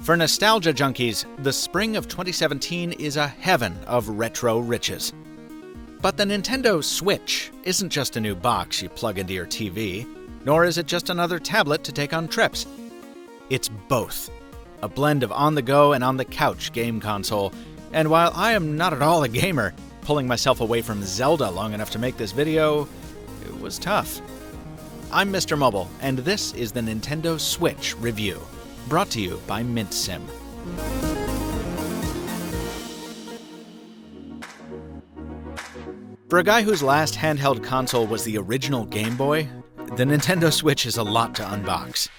For nostalgia junkies, the spring of 2017 is a heaven of retro riches. But the Nintendo Switch isn't just a new box you plug into your TV, nor is it just another tablet to take on trips. It's both. A blend of on-the-go and on-the-couch game console. And while I am not at all a gamer, pulling myself away from Zelda long enough to make this video, it was tough. I'm MrMobile, and this is the Nintendo Switch review, brought to you by MintSim. For a guy whose last handheld console was the original Game Boy, the Nintendo Switch is a lot to unbox.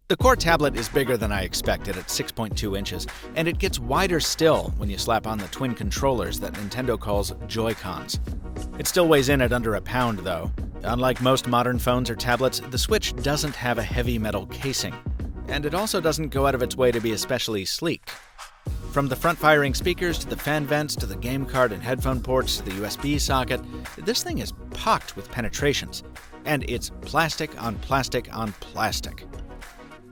The core tablet is bigger than I expected at 6.2 inches, and it gets wider still when you slap on the twin controllers that Nintendo calls Joycons. It still weighs in at under a pound, though. Unlike most modern phones or tablets, the Switch doesn't have a heavy metal casing, and it also doesn't go out of its way to be especially sleek. From the front-firing speakers to the fan vents to the game card and headphone ports to the USB socket, this thing is pocked with penetrations, and it's plastic on plastic on plastic.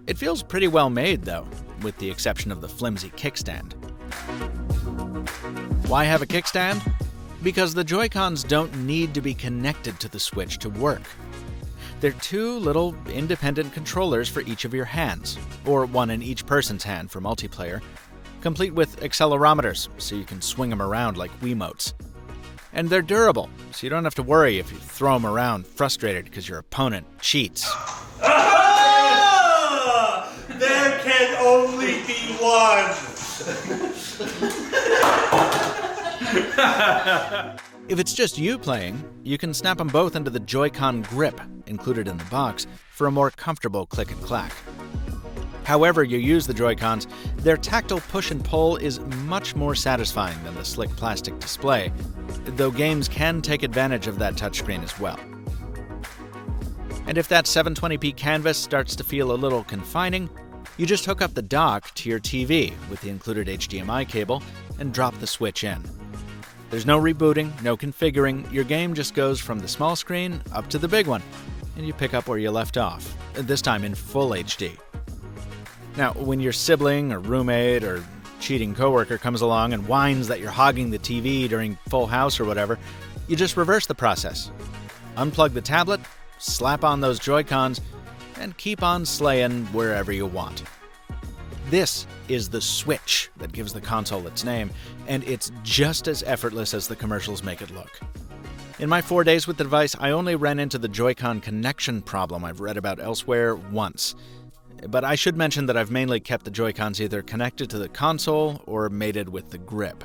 It feels pretty well made, though, with the exception of the flimsy kickstand. Why have a kickstand? Because the Joy-Cons don't need to be connected to the Switch to work. They're two little independent controllers for each of your hands, or one in each person's hand for multiplayer, complete with accelerometers so you can swing them around like Wiimotes. And they're durable, so you don't have to worry if you throw them around frustrated because your opponent cheats. There can only be one! If it's just you playing, you can snap them both into the Joy-Con grip included in the box for a more comfortable click and clack. However you use the Joy-Cons, their tactile push and pull is much more satisfying than the slick plastic display, though games can take advantage of that touchscreen as well. And if that 720p canvas starts to feel a little confining, you just hook up the dock to your TV with the included HDMI cable and drop the Switch in. There's no rebooting, no configuring, your game just goes from the small screen up to the big one, and you pick up where you left off, this time in full HD. Now, when your sibling or roommate or cheating coworker comes along and whines that you're hogging the TV during Full House or whatever, you just reverse the process. Unplug the tablet, slap on those Joy-Cons, and keep on slaying wherever you want. This is the Switch that gives the console its name, and it's just as effortless as the commercials make it look. In my 4 days with the device, I only ran into the Joy-Con connection problem I've read about elsewhere once. But I should mention that I've mainly kept the Joy-Cons either connected to the console or mated with the grip.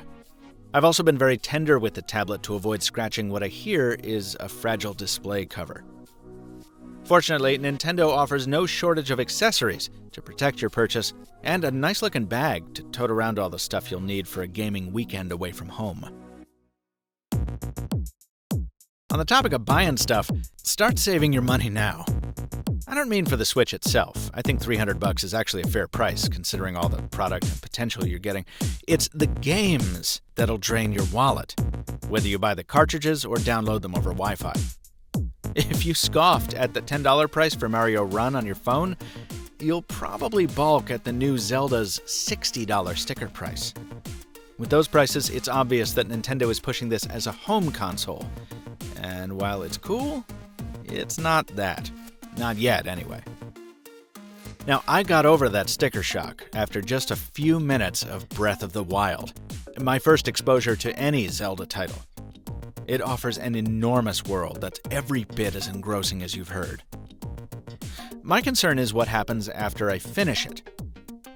I've also been very tender with the tablet to avoid scratching what I hear is a fragile display cover. Fortunately, Nintendo offers no shortage of accessories to protect your purchase, and a nice-looking bag to tote around all the stuff you'll need for a gaming weekend away from home. On the topic of buying stuff, start saving your money now. I don't mean for the Switch itself. I think $300 is actually a fair price, considering all the product and potential you're getting. It's the games that'll drain your wallet, whether you buy the cartridges or download them over Wi-Fi. If you scoffed at the $10 price for Mario Run on your phone, you'll probably balk at the new Zelda's $60 sticker price. With those prices, it's obvious that Nintendo is pushing this as a home console. And while it's cool, it's not that. Not yet, anyway. Now, I got over that sticker shock after just a few minutes of Breath of the Wild, my first exposure to any Zelda title. It offers an enormous world that's every bit as engrossing as you've heard. My concern is what happens after I finish it.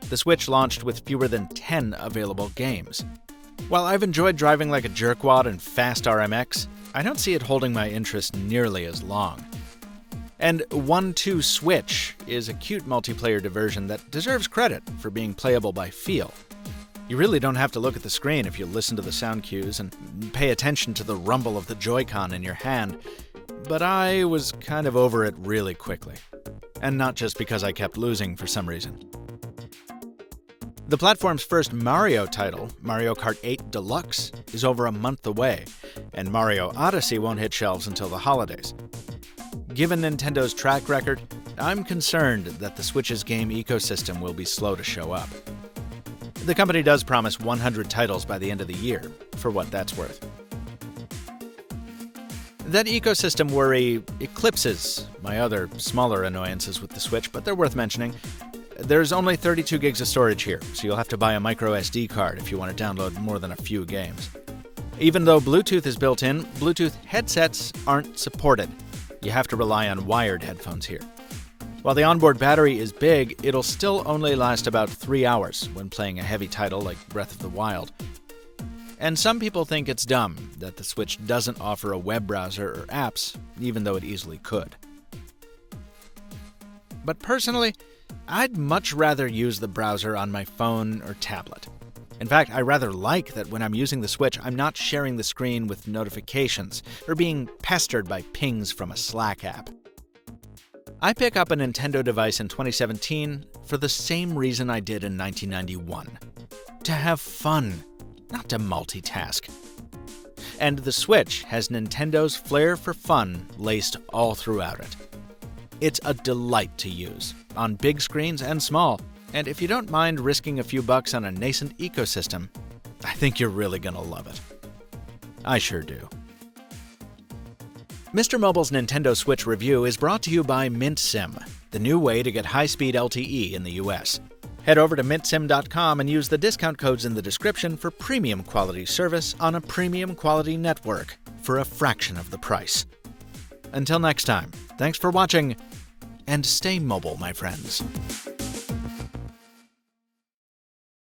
The Switch launched with fewer than 10 available games. While I've enjoyed driving like a jerkwad in fast RMX, I don't see it holding my interest nearly as long. And 1-2 Switch is a cute multiplayer diversion that deserves credit for being playable by feel. You really don't have to look at the screen if you listen to the sound cues and pay attention to the rumble of the Joy-Con in your hand, but I was kind of over it really quickly. And not just because I kept losing for some reason. The platform's first Mario title, Mario Kart 8 Deluxe, is over a month away, and Mario Odyssey won't hit shelves until the holidays. Given Nintendo's track record, I'm concerned that the Switch's game ecosystem will be slow to show up. The company does promise 100 titles by the end of the year, for what that's worth. That ecosystem worry eclipses my other smaller annoyances with the Switch, but they're worth mentioning. There's only 32 gigs of storage here, so you'll have to buy a micro SD card if you want to download more than a few games. Even though Bluetooth is built in, Bluetooth headsets aren't supported. You have to rely on wired headphones here. While the onboard battery is big, it'll still only last about 3 hours when playing a heavy title like Breath of the Wild. And some people think it's dumb that the Switch doesn't offer a web browser or apps, even though it easily could. But personally, I'd much rather use the browser on my phone or tablet. In fact, I rather like that when I'm using the Switch, I'm not sharing the screen with notifications or being pestered by pings from a Slack app. I pick up a Nintendo device in 2017 for the same reason I did in 1991. To have fun, not to multitask. And the Switch has Nintendo's flair for fun laced all throughout it. It's a delight to use, on big screens and small, and if you don't mind risking a few bucks on a nascent ecosystem, I think you're really gonna love it. I sure do. MrMobile's Nintendo Switch review is brought to you by MintSim, the new way to get high-speed LTE in the US. Head over to mintsim.com and use the discount codes in the description for premium quality service on a premium quality network for a fraction of the price. Until next time, thanks for watching, and stay mobile, my friends.